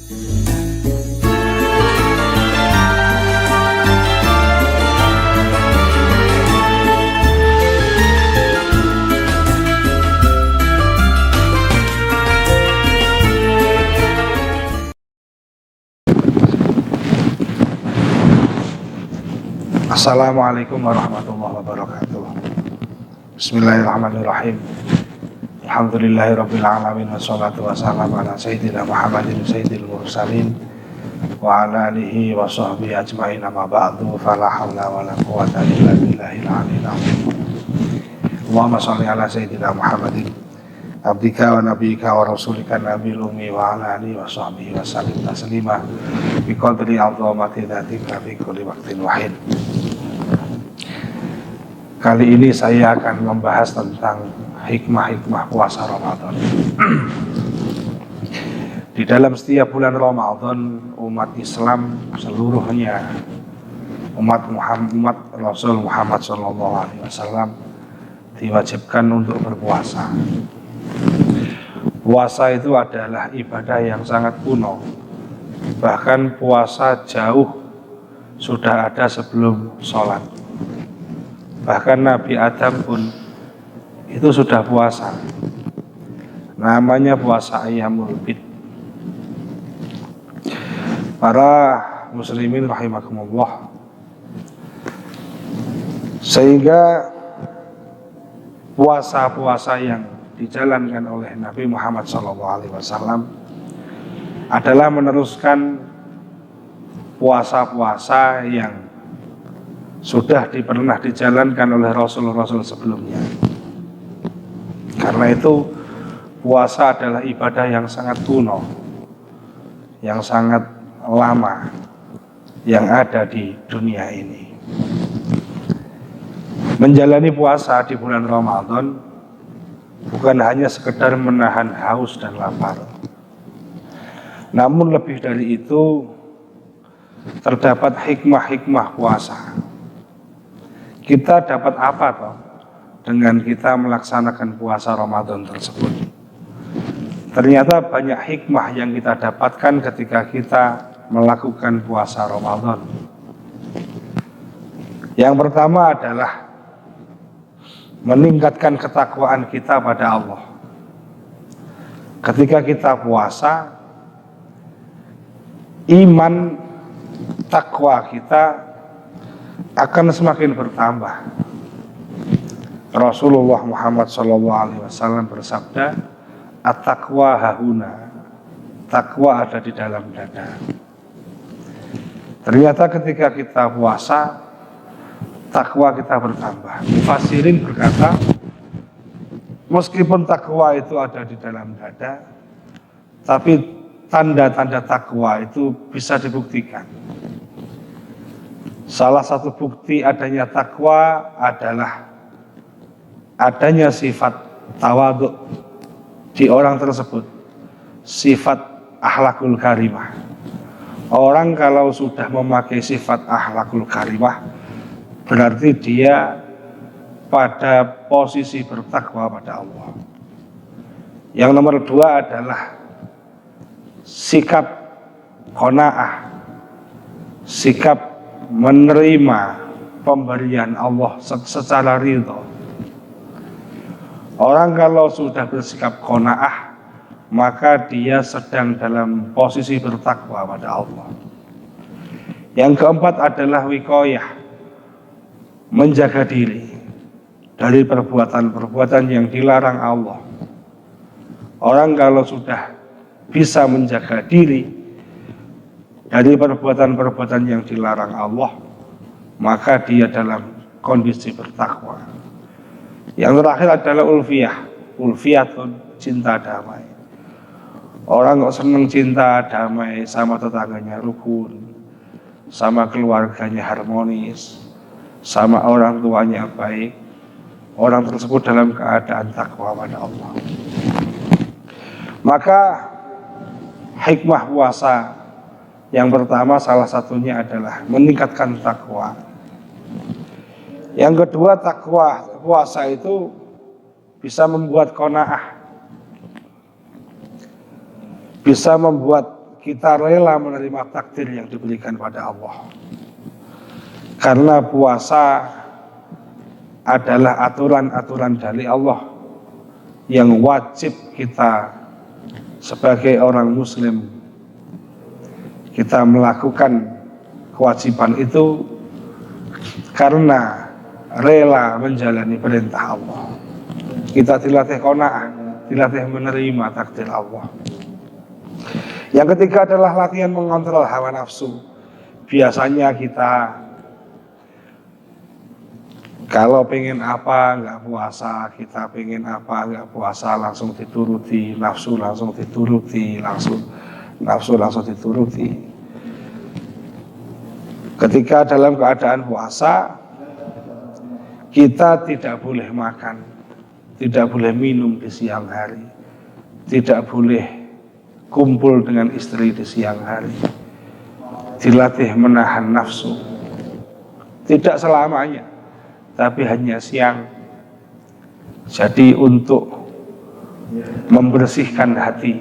Assalamualaikum warahmatullahi wabarakatuh. Bismillahirrahmanirrahim. Alhamdulillahirabbil alamin wassalatu wassalamu ala sayyidina Muhammadin sayyidil mursalin wa ala alihi wa sahbihi ajmain, amma ba'du, fala haula wala quwwata illa billahil aliyyil azim. Allahumma shalli ala sayyidina Muhammadin abdika wa nabiyyika wa rasulika nabiyil ummi wa ala alihi wa sahbihi wa sallim taslima bi qadri azamati dzatika fi kulli waqtin wahid. Kali ini saya akan membahas tentang hikmah-hikmah puasa Ramadan. Di dalam setiap bulan Ramadan, umat Islam seluruhnya, umat Rasul Muhammad SAW diwajibkan untuk berpuasa. Puasa itu adalah ibadah yang sangat kuno. Bahkan puasa jauh sudah ada sebelum sholat. Bahkan Nabi Adam pun itu sudah puasa. Namanya puasa Ayyamul Bid. Para muslimin rahimakumullah. Sehingga puasa-puasa yang dijalankan oleh Nabi Muhammad SAW adalah meneruskan puasa-puasa yang sudah pernah dijalankan oleh Rasul-Rasul sebelumnya. Karena itu puasa adalah ibadah yang sangat kuno, yang sangat lama, yang ada di dunia ini. Menjalani puasa di bulan Ramadan bukan hanya sekedar menahan haus dan lapar, namun lebih dari itu terdapat hikmah-hikmah puasa. Kita dapat apa toh dengan kita melaksanakan puasa Ramadan tersebut? Ternyata banyak hikmah yang kita dapatkan ketika kita melakukan puasa Ramadan. Yang pertama adalah meningkatkan ketakwaan kita pada Allah. Ketika kita puasa, iman takwa kita akan semakin bertambah. Rasulullah Muhammad SAW bersabda, "At-taqwa hahuna." Takwa ada di dalam dada. Ternyata ketika kita puasa, takwa kita bertambah. Mufassirin berkata, meskipun takwa itu ada di dalam dada, tapi tanda-tanda takwa itu bisa dibuktikan. Salah satu bukti adanya takwa adalah adanya sifat tawadhu di orang tersebut, sifat akhlakul karimah. Orang kalau sudah memakai sifat akhlakul karimah, berarti dia pada posisi bertakwa pada Allah. Yang nomor dua adalah sikap qanaah, sikap menerima pemberian Allah secara ridho. Orang kalau sudah bersikap qanaah, maka dia sedang dalam posisi bertakwa pada Allah. Yang keempat adalah wiqayah, menjaga diri dari perbuatan-perbuatan yang dilarang Allah. Orang kalau sudah bisa menjaga diri dari perbuatan-perbuatan yang dilarang Allah, maka dia dalam kondisi bertakwa. Yang terakhir adalah ulfiyah. Ulfiyatun, cinta damai. Orang kok senang cinta damai, sama tetangganya rukun, sama keluarganya harmonis, sama orang tuanya baik, orang tersebut dalam keadaan takwa pada Allah. Maka hikmah puasa yang pertama salah satunya adalah meningkatkan takwa. Yang kedua, takwa puasa itu bisa membuat qanaah, bisa membuat kita rela menerima takdir yang diberikan pada Allah. Karena puasa adalah aturan-aturan dari Allah yang wajib kita sebagai orang muslim kita melakukan kewajiban itu karena rela menjalani perintah Allah. Kita dilatih qanaah, dilatih menerima takdir Allah. Yang ketiga adalah latihan mengontrol hawa nafsu. Biasanya kita kalau pengen apa nggak puasa, kita pengen apa nggak puasa, langsung dituruti, nafsu langsung dituruti, nafsu langsung dituruti. Ketika dalam keadaan puasa, kita tidak boleh makan, tidak boleh minum di siang hari, tidak boleh kumpul dengan istri di siang hari. Dilatih menahan nafsu. Tidak selamanya, tapi hanya siang. Jadi untuk membersihkan hati,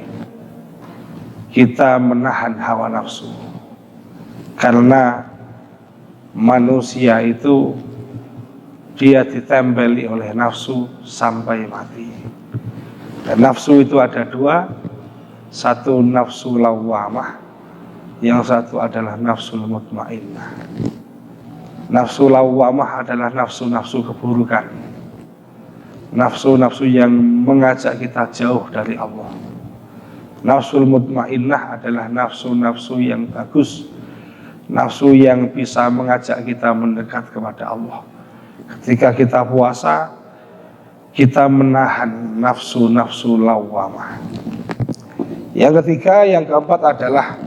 kita menahan hawa nafsu. Karena manusia itu dia ditempeli oleh nafsu sampai mati. Dan nafsu itu ada dua, satu nafsu lawwamah, yang satu adalah nafsul mutmainnah. Nafsu lawwamah adalah nafsu-nafsu keburukan, nafsu-nafsu yang mengajak kita jauh dari Allah. Nafsul mutmainnah adalah nafsu-nafsu yang bagus, nafsu yang bisa mengajak kita mendekat kepada Allah. Ketika kita puasa, kita menahan nafsu-nafsu lawwamah. Yang ketiga, yang keempat adalah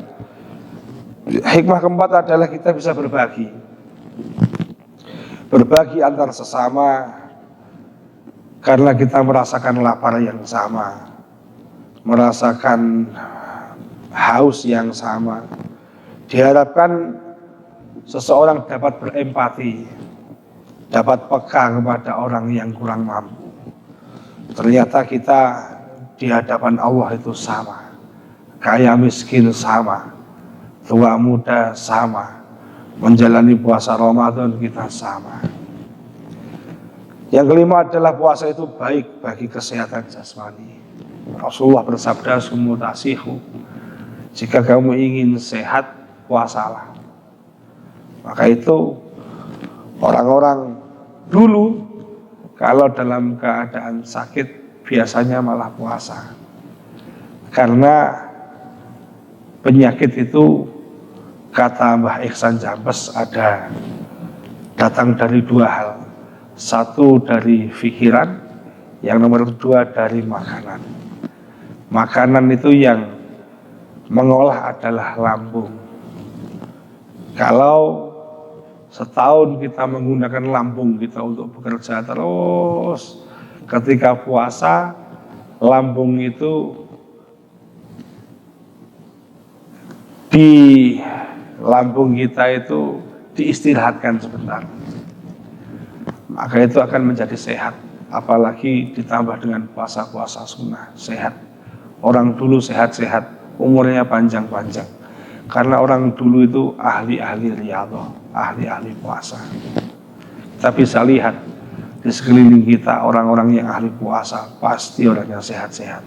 hikmah keempat adalah kita bisa berbagi. Berbagi antar sesama karena kita merasakan lapar yang sama, merasakan haus yang sama. Diharapkan seseorang dapat berempati, dapat peka kepada orang yang kurang mampu. Ternyata kita di hadapan Allah itu sama, kaya miskin sama, tua muda sama, menjalani puasa Ramadan kita sama. Yang kelima adalah puasa itu baik bagi kesehatan jasmani. Rasulullah bersabda, sumu tasihu, jika kamu ingin sehat, puasalah. Maka itu orang-orang dulu kalau dalam keadaan sakit biasanya malah puasa. Karena penyakit itu, kata Mbah Ihsan Jambes, ada datang dari dua hal. Satu dari pikiran, yang nomor kedua dari makanan. Makanan itu yang mengolah adalah lambung. Kalau setahun kita menggunakan lambung kita untuk bekerja terus, ketika puasa lambung itu di lambung kita itu diistirahatkan sebentar, maka itu akan menjadi sehat. Apalagi ditambah dengan puasa-puasa sunnah, sehat. Orang dulu sehat-sehat, umurnya panjang-panjang, karena orang dulu itu ahli-ahli riyadhah, ahli-ahli puasa. Kita bisa lihat di sekeliling kita orang-orang yang ahli puasa, pasti orangnya sehat-sehat.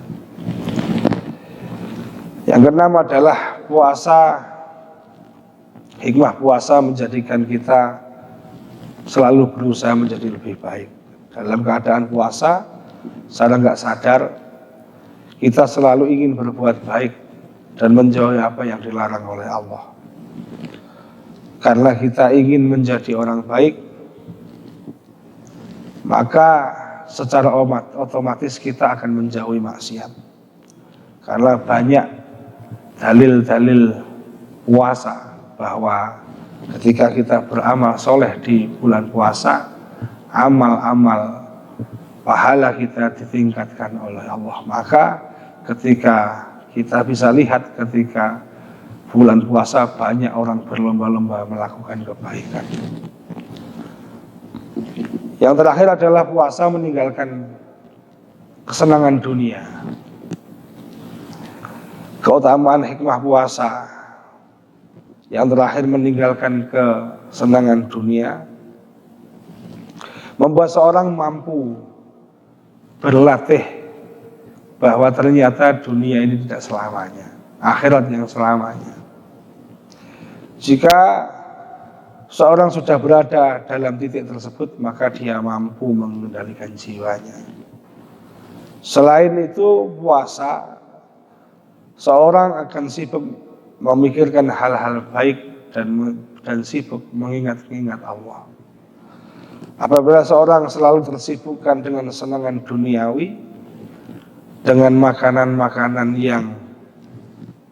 Yang keenam adalah puasa. Hikmah puasa menjadikan kita selalu berusaha menjadi lebih baik. Dalam keadaan puasa, sadar nggak sadar, kita selalu ingin berbuat baik dan menjauhi apa yang dilarang oleh Allah. Karena kita ingin menjadi orang baik, maka secara otomatis kita akan menjauhi maksiat. Karena banyak dalil-dalil puasa bahwa ketika kita beramal soleh di bulan puasa, amal-amal pahala kita ditingkatkan oleh Allah. Maka ketika kita bisa lihat ketika bulan puasa banyak orang berlomba-lomba melakukan kebaikan. Yang terakhir adalah puasa meninggalkan kesenangan dunia. keutamaan hikmah puasa. Yang terakhir, meninggalkan kesenangan dunia, membuat seorang mampu berlatih bahwa ternyata dunia ini tidak selamanya, akhirat yang selamanya. Jika seorang sudah berada dalam titik tersebut, maka dia mampu mengendalikan jiwanya. Selain itu, puasa, seorang akan sibuk memikirkan hal-hal baik dan sibuk mengingat-ingat Allah. Apabila seorang selalu tersibukkan dengan kesenangan duniawi, dengan makanan-makanan yang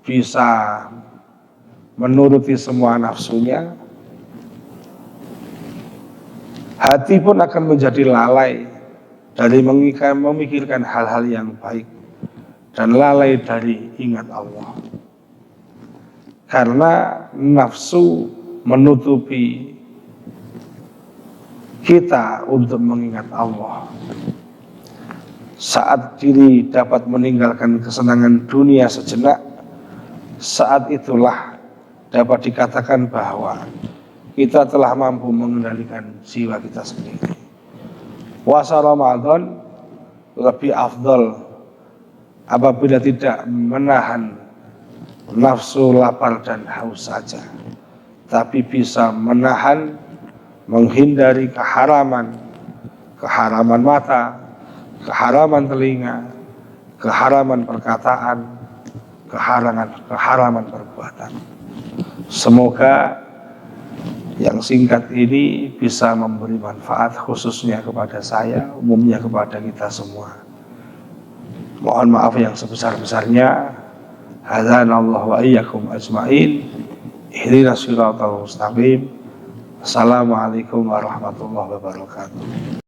bisa menuruti semua nafsunya, hati pun akan menjadi lalai dari memikirkan hal-hal yang baik dan lalai dari ingat Allah. Karena nafsu menutupi kita untuk mengingat Allah. Saat diri dapat meninggalkan kesenangan dunia sejenak, saat itulah dapat dikatakan bahwa kita telah mampu mengendalikan jiwa kita sendiri. Puasa Ramadan lebih afdal apabila tidak menahan nafsu lapar dan haus saja, tapi bisa menahan, menghindari keharaman mata, keharaman telinga, keharaman perkataan, keharaman perbuatan. Semoga yang singkat ini bisa memberi manfaat, khususnya kepada saya, umumnya kepada kita semua. Mohon maaf yang sebesar-besarnya. Hadanallahu wa iyyakum ajma'in. Ihdinas siratal mustaqim. Assalamualaikum warahmatullahi wabarakatuh.